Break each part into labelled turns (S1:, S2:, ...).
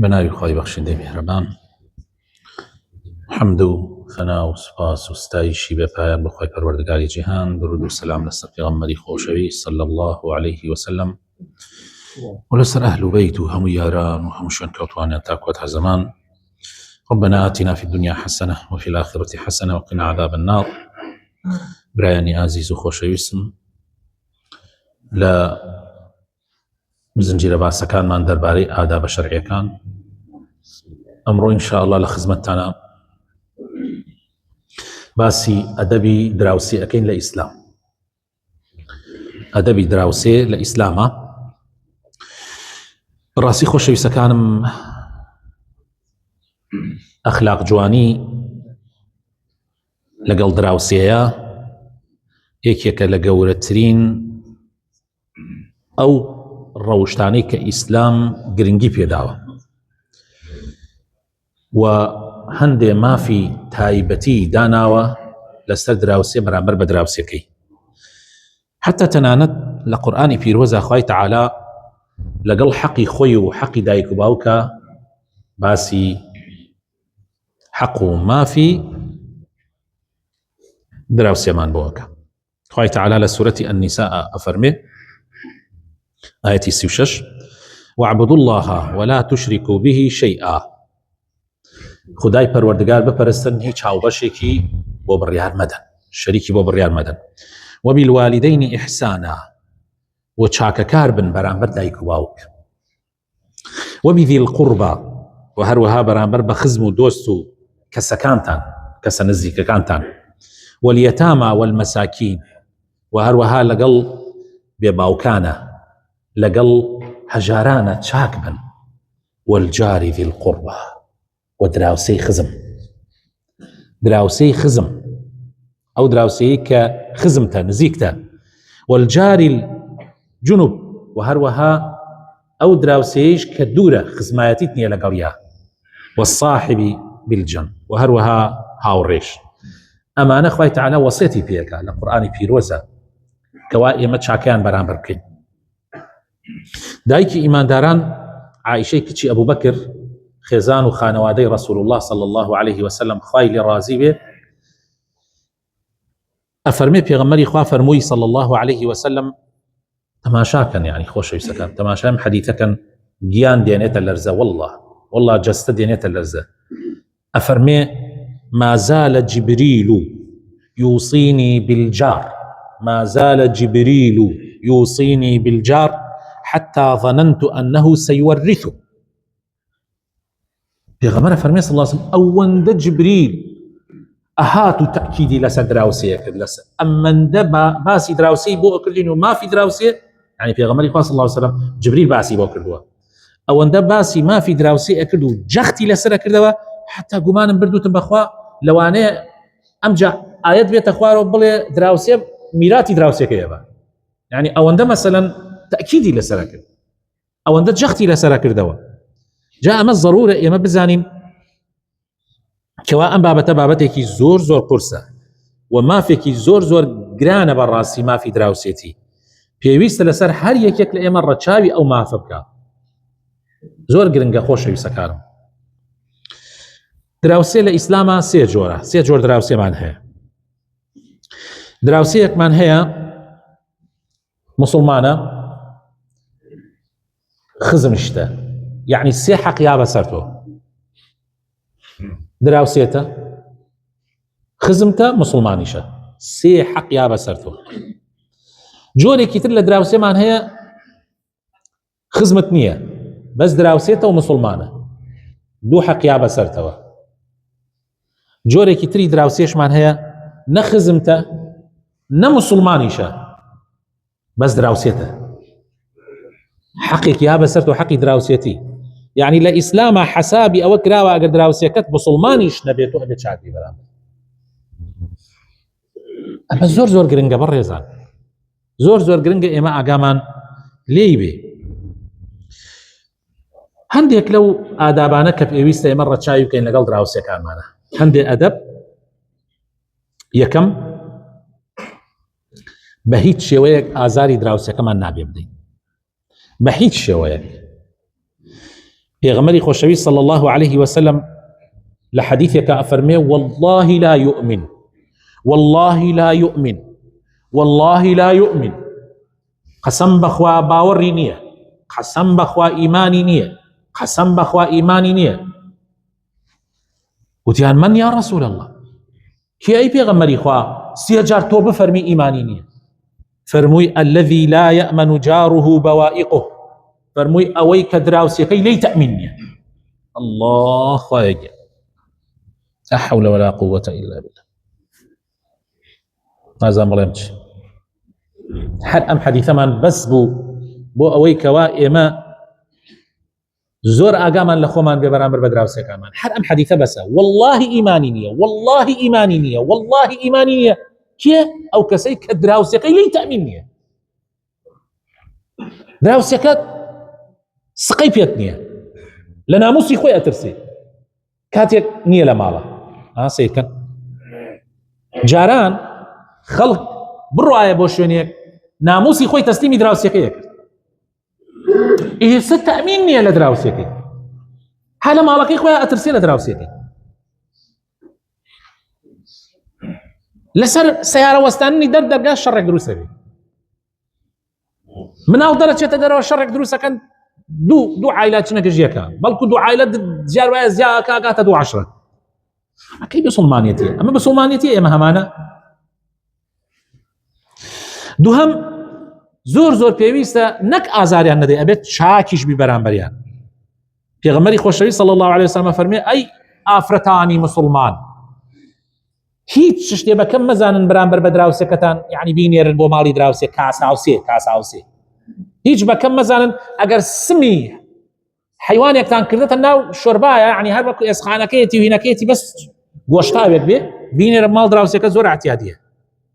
S1: بناوی خۆی بەخشندەی میهرەبان، حەمد و ثەنا و سوپاس و ستایشی بێپایان بەخوای پەروەردگاری جیهان، درود و سەلام لەسەر پێغەمبەری خۆشەویست صلی الله عليه وسلم و لەسەر ئەهل و بەیت و هەموو یاران و هەموو شوێن کەوتوانیان تا کۆتا زەمان. ربنا آتنا في الدنيا حسنة وفي الآخرة حسنة وقنا عذاب النار. برایانی عزیز و خۆشەویستم، لە زنجیرە باسەکانمان دەربارەی ئادابە شەرعیەکان ئەمڕۆ ئینشاءالله لە خزمەتتانە باسی ئەدەبی دراوسێ ئەکەین لە ئیسلام. ئەدەبی دراوسێ لە ئیسلامە. ڕاستی خۆشەویستەکانم، ئەخلاق جوانی لەگەڵ دراوسێیە یەکێکە لە گەورەترین ئەو ڕەوشتانەی کە ئیسلام گرنگی پێداوە و هەندێ مافی تایبەتی داناوە لەسەر دراوسێ بەرامبەر بە دراوسێکەی. حتى تەنانەت لە قورئانی پیرۆزە خوای تەعالا لەگەڵ حەقی خۆی و حەقی دایک و باوکە باسی حەق و مافی دراوسێمان بۆەکە. خوای تەعالا لە سورەتی النساء ئەفەرمێ ئایەتی 36 واعبدوا الله ولا تشركوا به شيئا. خدای پەروەردگار بپەرستن، هیچ هاوبەشێکی بۆ بڕیار مەدەن، شەریکی بۆ بڕیار مەدەن. وبالوالدين إحسانا، و چاکەکار بن بەرامبەر دایک و باوک. وبذي القربى، و هەروەها بەرامبەر بە خزم و دۆست و کەسەکانتان، کەسە نزیکەکانتان. واليتامى والمساكين، و هەروەها لەگەڵ بێباوکانە، لەگەڵ هەژارانە چاک بن. والجار ذي القربى، و دراوسەی خزم. دراوسەی خزم ئەو دراوسەیە کە خزمتە، نزیکتە. والجار الجنوب، و هەروەها ئەو دراوسەیەش کە دوورە، خزمایەتیت نییە لەگەڵیا. والصاحب بالجنب، و هەروەها هاوڕێش. ئەمانە خوای تەعالا وەسیەتی پێەکە لە قورئانی پیرۆزە کەوا ئێمە چاکیان بەرامبەر بکەین. دایکی ئیمانداران عائیشەی کچی ئەبوو بەکر، خێزان و خانەوادەی ڕەسوول الله صلی الله عليه وسلم خوای لێ ڕازی بێ، ئەفەرمێ پێغەمبەری خوا فەرمووی صلی الله عليه وسلم تەماشاکەن، یعنی خۆشەویستەکان تەماشایم حەدیثەکەن، گیان دێنێتە لەرزە، والله جەستە دێنێتە لەرزە. ئەفەرمێ ما زال جبريل يوصيني بالجار، ما زال جبريل يوصيني بالجار حتى ظننت أنه سيورثه. پێغەمبەر فەرمێ صلی الله عليه وسلم ئەوەندە جبریل ئەهات و تەکیدی لەسەر دراوسەیە کرد، لەسەر ئەمەندە باسی دراوسەی بۆ ئەکردین و مافی دراوسێ، یعنی پێغەمبەری خوا صلی الله عليه وسلم جبریل باسی بۆ کردووە، ئەوەندە باسی مافی دراوسەی ئەکرد و جەختی لەسەر ئەکردەوە حتا گومانم بردوتم بەخوا لەوانەیە ئەمجا ئاەت بێتە خوارەوە بڵێ دراوسێ میراتی دراوسێکەیە بە، یعنی ئەوەندە مەسەلەن تەکیدی لەسەر کرد، ئەوەندە جەختی لەسەر کردەوە. جا ئەمە ضرورە ئێمە بزانین کەوا ئەم بابەتە بابەتێکی زۆر زۆر قورسە و مافێکی زۆر زۆر گرانە بەڕاستی مافی دراوسێتی. پێویستە لەسەر هەر یەکێک لە ئێمە ڕەچاوی ئەو مافە بکە. زۆر گرنگە خۆشەویستەکانم. دراوسێ لە ئیسلامە سێ جۆرە، سێ جۆر دراوسێمان هەیە. دراوسەیەکمان هەیە مسلمانە، خزمشتە، یعنی سێ حەقیا بەسەر تۆ، دراوسێتە، خزمتە، مسلمانیشە، سێ حەقیا بەسەر تۆ. جۆرێکی تر لە دراوسێمان هەیە خزمت نییە، بەس دراوسێتە و مسلمانە، دوو حەقیا بەسەرتەوە. جۆرێکی تری دراوسێشمان هەیە نە خزمتە نە مسلمانیشە، بەس دراوسێتە، حەقێکی یا بەسەر تۆ، حەقی دراوسێتی. یعنی لە ئیسلامە حەسابی ئەوە کراوە ئەگەر دراوسێکەت مسلمانیش نەبێت و ئەبێت چاکی بەرامبەر. ئەمە زۆر زۆر گرنگە بەڕێزان، زۆر زۆر گرنگە ئێمە ئاگامان لێی بێ. هەندێک لەو ئادابانە کە پێویستە ئێمە ڕەچاوی بکەین لەگەڵ دراوسێکانمانە. هەندێک ئەدەب، یەکەم بە هیچ شێوەیەک ئازاری دراوسەکەمان نابێ بدەین، بە هیچ شێوەیەک. پێغەمبەری خۆشەویست صلى الله عليه وسلم لحديثك أفرمي والله لا يؤمن والله لا يؤمن والله لا يؤمن قسم بخوا باوري نية قسم بخوا إيماني نية قسم بخوا إيماني نية وتيان من يا رسول الله كي أي بيغمري خوا سيجار توب فرمي إيماني نية فرموي الذي لا يأمن جاره بوائقه فرموي أويك دراوسي كي لي تأمني الله خواهي لا حول ولا قوة إلا بالله هذا ملامش هر أم حديثة من بس بو أويك وائما زور آقامان لخومان ببرامبر بدراوسي كامان هر أم حديثة بس والله إيماني نية والله إيماني نية والله إيماني نية كي أو كسي كدراوسي كي لي تأمني دراوسي كد سقيبيت نية لناموسي خوي أترسي كاتيك نية لمالا سيكن جاران خلق برواية بوشونيك ناموسي خوي تسليمي دراوسيكيك إيه ست تأمين نية لدراوسيكي حالا مالكي خوي أترسي لدراوسيكي لسر سيارة وستانني درقا الشرق دروسة بي من أو درجة تدروا الشرق دروسة كان دو عائلات شنك جيكا بلكو دو عائلات جاروايا زياكا قاتا دو 10 كي بسلمانيتي أما بسلمانيتي إما همانا دوهم زور پێویستە نەک ئازاریان نەدەی ئەبێت چاکیش بی بەرامبەریان پێغەمبەری خۆشەویست صلى الله عليه وسلم فەرمێ ئەی ئافرەتانی مسلمان هیچ شتێ بەکەم مەزانن بەرامبەر بە دراوسێکەتان یعنی بینێرن بۆ ماڵی دراوسێ کاساوسێ هیچ بەکەم مەزانن ئەگەر سمی حیوانێکتان کردێتە ناو شۆربایە یعنی هەر وەکو ئێسخانەکەیەتی و هینەکەیەتی بەس گۆشتاوێک بێ بینێرە ماڵ دراوسێکە زۆر احتیاطیە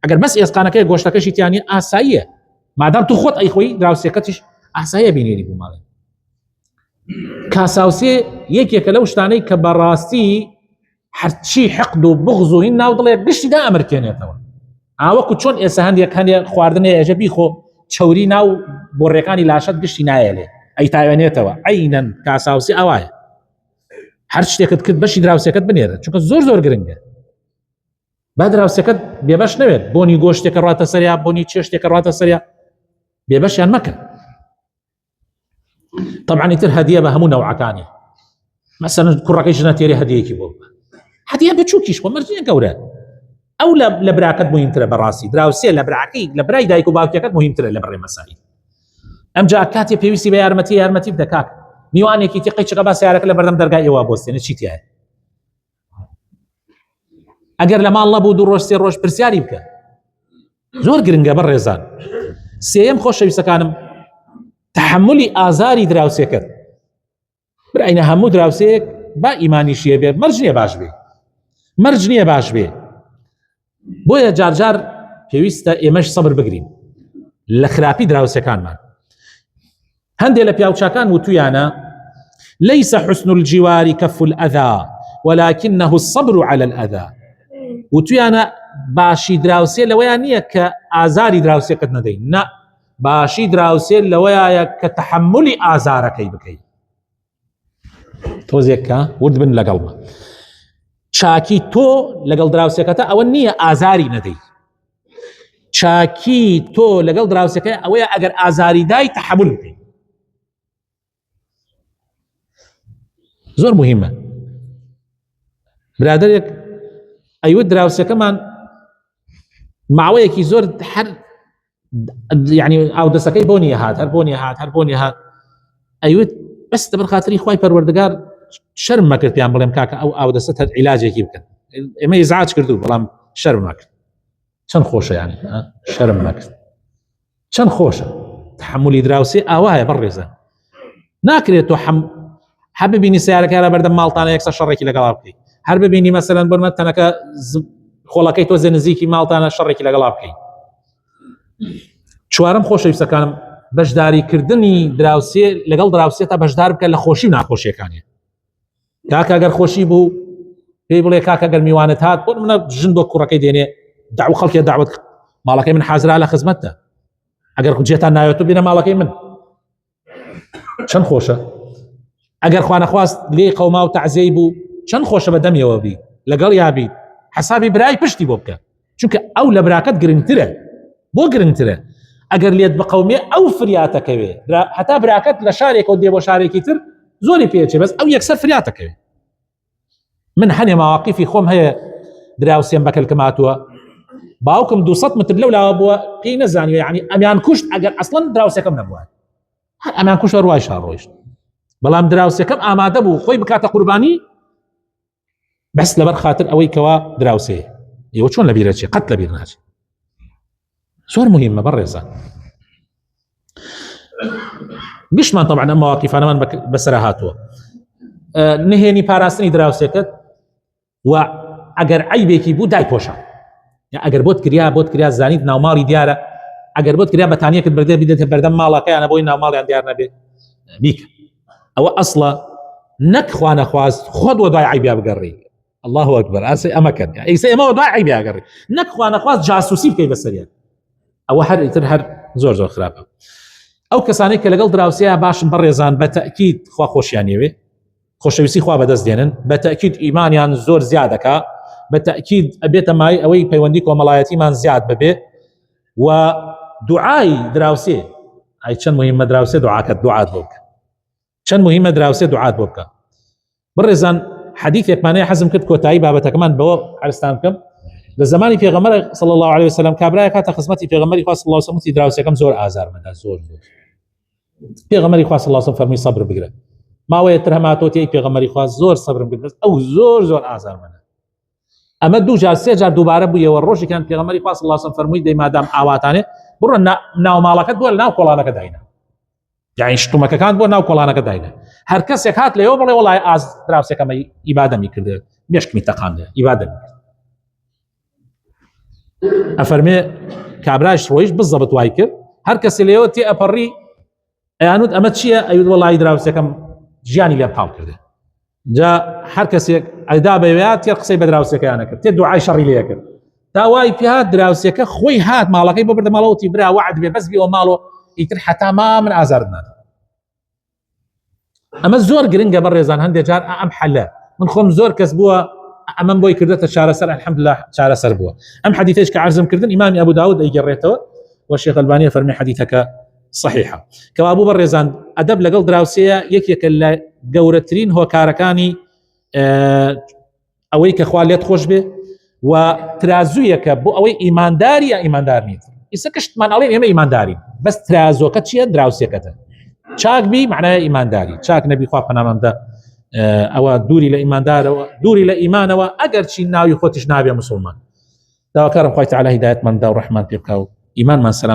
S1: ئەگەر بەس ئێسخانەکەی گۆشتەکەشی تیانە ئاساییە مادام تو خۆت ئەیخۆی دراوسێکەتیش ئاساییە بینێری بوو ماڵێ کاساوسێ یەکێکە لەو شتانەی کە بەڕاستی هەرچی حەقد و بغض و هین ناو دڵێ گشتی دا ئەمرکێنێتەوە ئاوەکو چۆن ئێستا هەندێک خواردنێ ئێژە بیخۆ چەوری ناو بۆڕێکانی لاشت گشتی نایەلێ ئەی تایوێنێتەوە عینەن کاساوسی ئەوایە هەر شتێکت کرد بەشی دراوسێکەت بنێرە چونکە زۆر گرنگە با دراوسێکەت بێبەش نەوێت بۆنی گۆشتێکە ڕاتە سەریا بۆنی چێشتێکە ڕاتە سەریا بێبەشیان مەکە طبعا ئیتر هەدیە بە هەموو نەوعەکانی مەسەلەن کوڕەکەی ژنە تێری هەدیەکی بۆ هەدیە بچووکیش بۆ مەرجێ گەورە ئەو لە براکەت مهمترە بەڕاستی دراوسێ لە براکەی لە برای دایک و باوکەکەت مهمترە لە بەڕێ مەساعید ئەمجا کاتێ پێویستی بە یارمەتی بدەکات میوانێکی تی قەیچەکە با سیارەکە لە بەردەم دەرگای ئێوە بۆستێنە چیتیایە ئەگەر لە ماڵ نەبوو 2 ڕۆژ 3 ڕۆژ پرسیاری بکە زۆر گرنگە بەڕێزان سێیەم خۆشەویستەکانم تحملی ئازاری دراوسێکەت برعینە هەموو دراوسێک با ئیمانیشیە بێت مەرج نییە باش بێ بۆیە جارجار پێویستە ئێمەش سەبر بگرین لە خراپی دراوسەکانمان هەندێک لە پیاوچاکان وتویانە ليس حسن الجوار كف الأذى ولكنه الصبر على الأذى وتویانە باشی دراوسێ لەوەیان نییە کە ئازاری دراوسێکت نەدەین نا باشی دراوسێ لەوەیە کە تحملی ئازارەکەی بکەیت تۆزێککە ورد بن لەگەڵمە چاکی تۆ لەگەڵ دراوسێکەتە ئەوە نییە ئازاری نەدەی چاکی تۆ لەگەڵ دراوسەکە ئەوەیە ئەگەر ئازاری دای تحمل بکەیت زۆر مهمە برادرێک ئەیوت دراوسەکەمان ماوەیەکی زۆر هەر یعنی ئاودەسەکەی بۆ نیە هات هەر بۆ نیە هات ئەیوت بەستە بەر خاتری خوای پەروەردگار شەرم مەکرد پیان بڵێم کاکە ئەو ئاودەسەت هەر عیلاجێکی بکەن ئێمە ئیزعاج کردو بەڵام شەرم مەکرد چەند خۆشە یعنی شەرم مەکرد چەند خۆشە تحملی دراوسێ ئاوایە بەڕێزە ناکرێت تۆ هەر ببینی سیارەکە لە بەردەم ماڵتانە یەکسەر شەڕێکی لەگەڵا بکەیت هەر ببینی مەسەلەن بۆ تەنەکە خۆڵەکەی تۆ نزیکی ماڵتانە شەڕێکی لەگەڵا بکەیت چوارەم خۆشەویستەکانم بەشداریکردنی دراوسێ لەگەڵ دراوسێتە بەشدار بکە لە خۆشی و ناخۆشیەکانی کاکە ئەگەر خۆشی بوو پێی بڵێ کاکە ئەگەر میوانت هات بۆ منە ژن بۆ کوڕەکەی دێنێ داو خەڵکی داوت ماڵەکەی من حازرا لە خزمەتە ئەگەر جێتان ناوێت و بینە ماڵەکەی من چەند خۆشە ئەگەر خوا نەخواست لێ قەوما و تەعزیەی بوو چەند خۆشە بە دەمیەوە بی لەگەڵ یابی حسابی برای پشتی بۆ بکە چونکە ئەو لە براکەت گرنگترە بۆ گرنگترە ئەگەر لێت بە قەومێ ئەو فریاتەکەوێ هەتا براکەت لە شارێکەوە دێ بۆ شارێکی تر زۆری پێچێ بەس ئەو یەکسەر فریاتەکەوێ من هەنێ ماواقیفی خۆم هەیە دراوسێم بەکەلکە ماتووە باوکم 200 متر لەولاوە بووە پێی نەزانیوە یعنی ئەمیان کوشت ئەگەر ئەسڵەن دراوسەکەم نەبووە ئەمیان کوشت ڕوای شاڕۆیشت بەڵام دراوسەکەم ئامادە بوو خۆی بکاتە قوربانی بەس لەبەر خاتر ئەوەی کەوا دراوسێ ئێوە چۆن لەبیرە چێ قەت لەبیر ناچێت زۆر مهمە بەڕێزان گشتمان طبعا ئەم مواقیفانەمان بەسەرا هاتووە نهێنی پاراستنی دراوسێکت و ئەگەر عیبێکی بوو دایپۆشە ئەگەر بۆت کریا زانیت ناوماڵی دیارە ئەگەر بۆت کریا بەتانیەکت بردێ بدێتە بەردەم ماڵەکەیانە بۆی ناوماڵیان دیار نەبێ بیکە ئەوە ئەسڵە نەک خوا نەخواست خۆت بۆ دوای عیبیا بگەڕی الله ئەکبەر ئاسێ ئەمە کرد ئیسە ئێمە دوای عیبیا گەڕی نەک خوا نەخواست جاسوسی بکەی بەسەریان ئەوە هەر زۆر خراپە ئەو کەسانەی کە لەگەڵ دراوسەیە باشن بەڕێزان بە تەکید خوا خۆشیانەوێ خۆشەویستی خوا بەدەست دێنن بە تەکید ئیمانیان زۆر زیادەکە بە تەکید ئەبێتە مای ئەوەی پەیوەندی کۆمەڵایەتیمان زیاد ببێ و دوعای دراوسێ ئای چەند مهمە دراوسێ دوعاکەت دوعات بۆ بکە چەند مهمە دراوسێ دوعات بۆ بکە بڕێزان حەدیثێکمانەیە حەزم کرد کۆتایی بابەتەکەمان بەوە عرضتان بکەم لە زمانی پێغەمبەر صلی الله عليه وسلم کابرای کاتە خزمەتی پێغەمبەری خوا صلی الله عليه وسلم دراوسەکەم زۆر ئازارمەدا زۆر پێغەمبەری خوا صلی الله عليه وسلم فەرمی سەبر بگرە ماوەیە تر هەماتۆتی پێغەمبەری خوا زۆر سەبرم کرد ئەو زۆر ئازارمەدا ئەمە دوو جار سێ جار دووبارە بوویەوە ڕۆژێکیان پێغەمبەری خوا صلی الله عليه وسلم فەرمووی دەی مادام ئاواتانێ بڕۆ ناو ماڵەکەت بۆ ناو کۆڵانەکە داینە یعنی شتومەکەکان بۆ ناو کۆڵانەکە داینە هەر کەسێک هات لێەوە بڵێ وڵای دراوسەکەمە ئیبادەمی کردێ مێشکمی تەقاندێ ئیبادەمی ئەفەرمێ کابراش ڕۆیش بزەبت وای کرد هەر کەسێ لێەوە تێ ئەپەڕی ئەیانوت ئەمە چییە ئەوت وڵای دراوسەکەم ژیانی لێم پاڵ کردێ جا هەر کەسێک ئەدا بەوێت تێ قسەی بە دراوسەکەیانە کرد تێ دوعای شەڕی لێ کرد داوای پێهات دراوسەکە خۆی هات ماڵەکەی بۆ بردە ماڵەوەتی برا وعد بێ بەس بیەوە ماڵەوە ئیتر حتا ما من ئازارت نادا ئەمە زۆر گرنگە بەڕێزان هەندێک جار ئەم حەلە من خۆم زۆر کەس بووە ئەمەم بۆی کردێتە چارەسەر الحەمدولله چارەسەر بووە ئەم حەدیثەش کە عەرزم کردن ئیمامی ئەبوو داود ئەیگەڕێتەوە و شێخ ئەلبانی فەرمی حەدیثەکە صحیحە کەوا بوو بەڕێزان ئەدەب لەگەڵ دراوسەیە یەکێکە لە گەورەترین هۆکارەکانی ئەوەی کە خوا لێت خۆش بێ و ترازوویەکە بۆ ئەوەی ئیمانداری یا ئیماندار نیت ئیسە کەشتمان ئەڵێن ئێمە ئیماندارین بەس ترازۆکە چییە دراوسێکەتە چاک بی معنای ئیمانداری چاک نەبی خوا پەنامەمدا ئەوە دووری لە ئیماندارەوە دووری لە ئیمانەوە ئەگەر چی ناوی خۆتیش نابێ مسلمان داواکارم خوای تەعالی هیدایەتمان دا و ڕەحمان پێ بکا و ئیمانمان سەلام